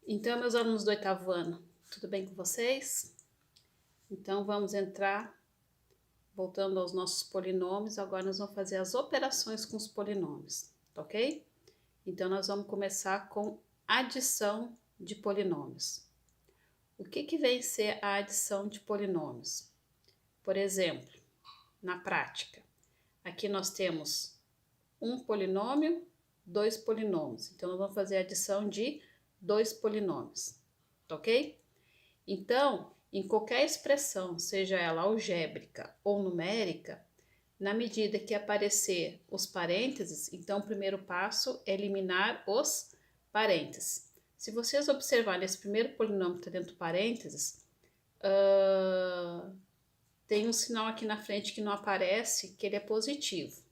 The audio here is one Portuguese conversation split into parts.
Então, meus alunos do 8º ano, tudo bem com vocês? Então, vamos entrar, voltando aos nossos polinômios, agora nós vamos fazer as operações com os polinômios, ok? Então, nós vamos começar com adição de polinômios. O que vem ser a adição de polinômios? Por exemplo, na prática, aqui nós temos um polinômio, dois polinômios. Então, nós vamos fazer a adição de dois polinômios, ok? Então, em qualquer expressão, seja ela algébrica ou numérica, na medida que aparecer os parênteses, então o primeiro passo é eliminar os parênteses. Se vocês observarem esse primeiro polinômio que está dentro do parênteses, tem um sinal aqui na frente que não aparece, que ele é positivo.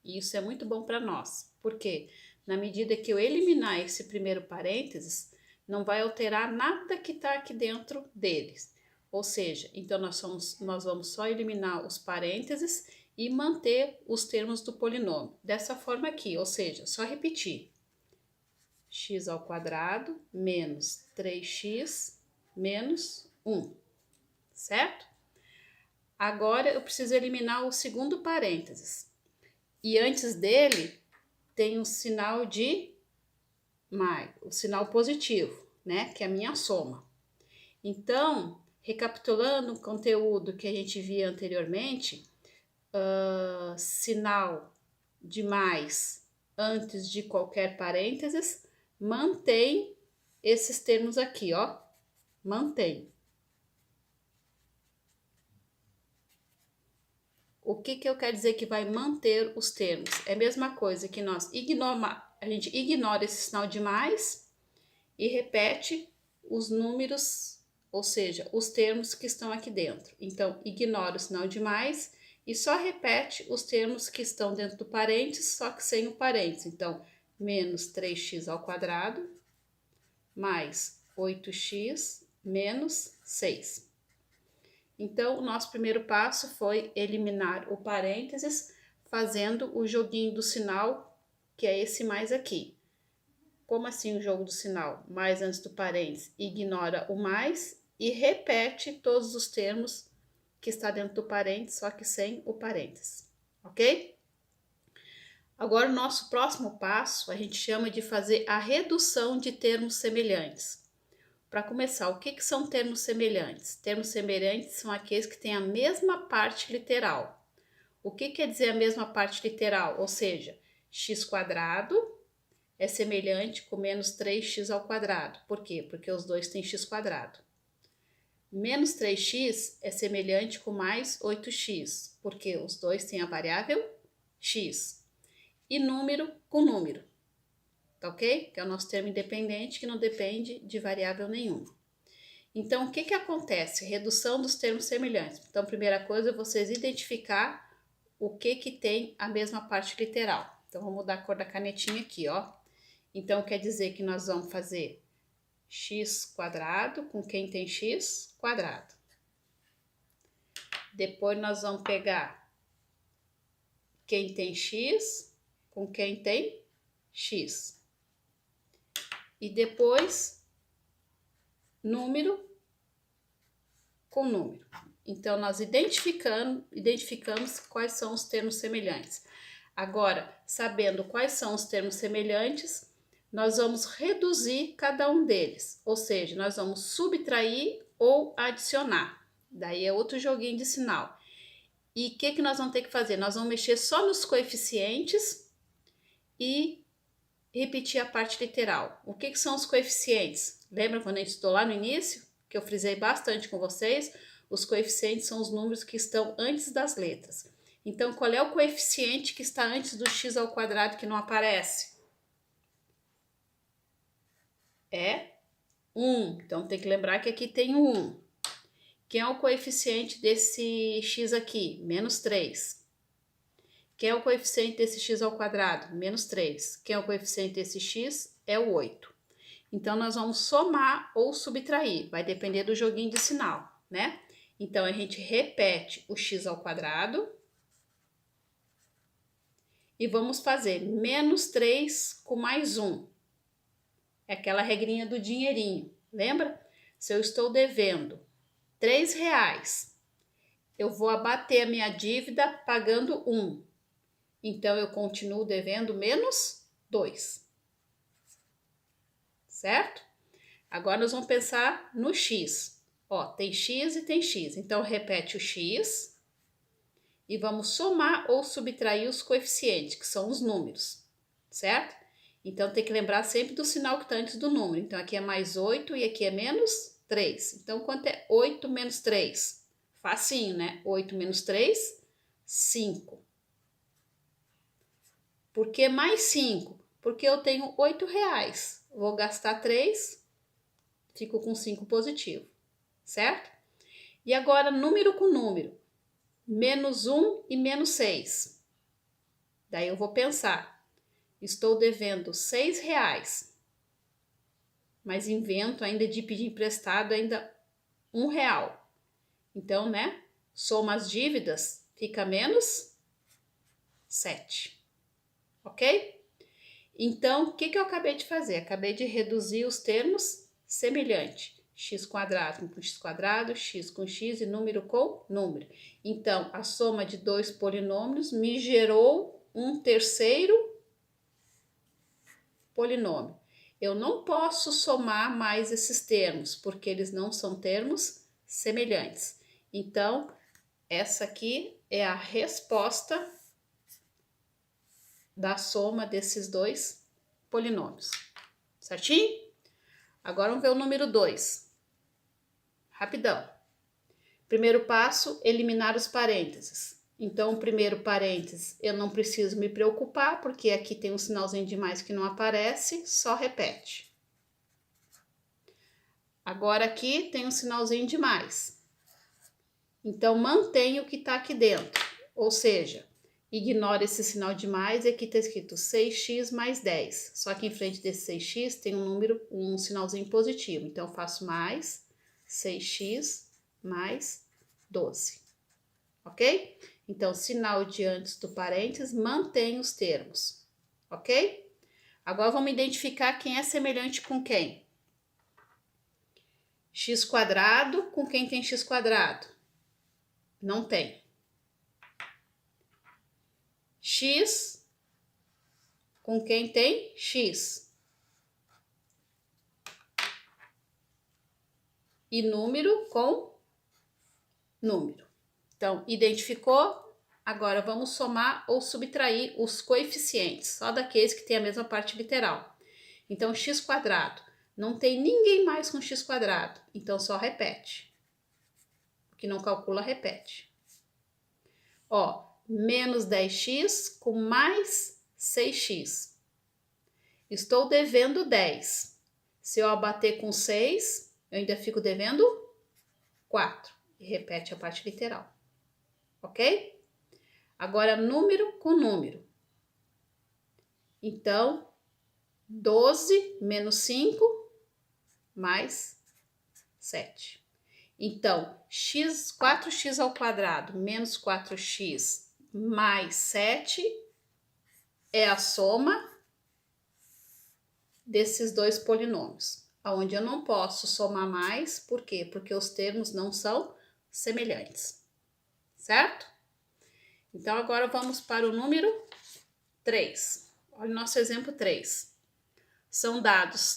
E isso é muito bom para nós. Por quê? Na medida que eu eliminar esse primeiro parênteses, não vai alterar nada que está aqui dentro deles. Ou seja, então nós vamos só eliminar os parênteses e manter os termos do polinômio. Dessa forma aqui, ou seja, só repetir. x² menos 3x menos 1, certo? Agora eu preciso eliminar o segundo parênteses. E antes dele tem um sinal de mais, o sinal positivo, né? Que é a minha soma. Então, recapitulando o conteúdo que a gente via anteriormente, sinal de mais antes de qualquer parênteses, mantém esses termos aqui, ó. Mantém. O que eu quero dizer que vai manter os termos? É a mesma coisa que a gente ignora esse sinal de mais e repete os números, ou seja, os termos que estão aqui dentro. Então, ignora o sinal de mais e só repete os termos que estão dentro do parênteses, só que sem o parênteses. Então, menos 3x² mais 8x menos 6. Então, o nosso primeiro passo foi eliminar o parênteses, fazendo o joguinho do sinal, que é esse mais aqui. Como assim o jogo do sinal? Mais antes do parênteses, ignora o mais e repete todos os termos que está dentro do parênteses, só que sem o parênteses, ok? Agora, o nosso próximo passo, a gente chama de fazer a redução de termos semelhantes. Para começar, o que são termos semelhantes? Termos semelhantes são aqueles que têm a mesma parte literal. O que quer dizer a mesma parte literal? Ou seja, x² é semelhante com menos 3x². Por quê? Porque os dois têm x². Menos 3x é semelhante com mais 8x, porque os dois têm a variável x. E número com número. Tá ok? Que é o nosso termo independente, que não depende de variável nenhuma. Então, o que acontece? Redução dos termos semelhantes. Então, a primeira coisa é vocês identificar o que tem a mesma parte literal. Então, vou mudar a cor da canetinha aqui, ó. Então, quer dizer que nós vamos fazer x² com quem tem x². Depois, nós vamos pegar quem tem x com quem tem x. E depois, número com número. Então, nós identificamos quais são os termos semelhantes. Agora, sabendo quais são os termos semelhantes, nós vamos reduzir cada um deles. Ou seja, nós vamos subtrair ou adicionar. Daí é outro joguinho de sinal. E o que nós vamos ter que fazer? Nós vamos mexer só nos coeficientes e repetir a parte literal. O que são os coeficientes? Lembra quando a gente estudou lá no início? Que eu frisei bastante com vocês? Os coeficientes são os números que estão antes das letras. Então, qual é o coeficiente que está antes do x² que não aparece? É 1. Então, tem que lembrar que aqui tem o 1. Quem é o coeficiente desse x aqui? Menos 3. Quem é o coeficiente desse x²? Menos 3. Quem é o coeficiente desse x? É o 8. Então, nós vamos somar ou subtrair. Vai depender do joguinho de sinal, né? Então, a gente repete o x² e vamos fazer menos 3 com mais 1. É aquela regrinha do dinheirinho, lembra? Se eu estou devendo R$3, eu vou abater a minha dívida pagando 1. Então, eu continuo devendo menos 2. Certo? Agora, nós vamos pensar no x. Ó, tem x e tem x. Então, repete o x e vamos somar ou subtrair os coeficientes, que são os números, certo? Então, tem que lembrar sempre do sinal que está antes do número. Então, aqui é mais 8 e aqui é menos 3. Então, quanto é 8 menos 3? Facinho, né? 8 menos 3, 5. Por que mais 5? Porque eu tenho R$8. Vou gastar 3, fico com 5 positivo, certo? E agora, número com número. Menos 1 e menos 6. Daí eu vou pensar. Estou devendo R$6, mas invento ainda de pedir emprestado ainda R$1. Então, né? Soma as dívidas, fica menos 7. Ok? Então, o que eu acabei de fazer? Acabei de reduzir os termos semelhante. X² com x², x com x e número com número. Então, a soma de dois polinômios me gerou um terceiro polinômio. Eu não posso somar mais esses termos, porque eles não são termos semelhantes. Então, essa aqui é a resposta da soma desses dois polinômios. Certinho? Agora vamos ver o número 2. Rapidão. Primeiro passo, eliminar os parênteses. Então, o primeiro parênteses eu não preciso me preocupar, porque aqui tem um sinalzinho de mais que não aparece, só repete. Agora aqui tem um sinalzinho de mais. Então, mantém o que está aqui dentro. Ou seja, ignora esse sinal de mais e aqui está escrito 6x mais 10. Só que em frente desse 6x tem um sinalzinho positivo. Então, eu faço mais 6x mais 12. Ok? Então, sinal de antes do parênteses mantém os termos. Ok? Agora, vamos identificar quem é semelhante com quem. X² com quem tem x²? Não tem. X com quem tem x. E número com número. Então, identificou? Agora vamos somar ou subtrair os coeficientes, só daqueles que têm a mesma parte literal. Então, x², não tem ninguém mais com x², então só repete. O que não calcula, repete. Ó, menos 10x com mais 6x. Estou devendo 10. Se eu abater com 6, eu ainda fico devendo 4. E repete a parte literal. Ok? Agora, número com número. Então, 12 menos 5 mais 7. Então, 4x ao quadrado menos 4x mais 7 é a soma desses dois polinômios, onde eu não posso somar mais, por quê? Porque os termos não são semelhantes, certo? Então, agora vamos para o número 3. Olha o nosso exemplo 3. São dados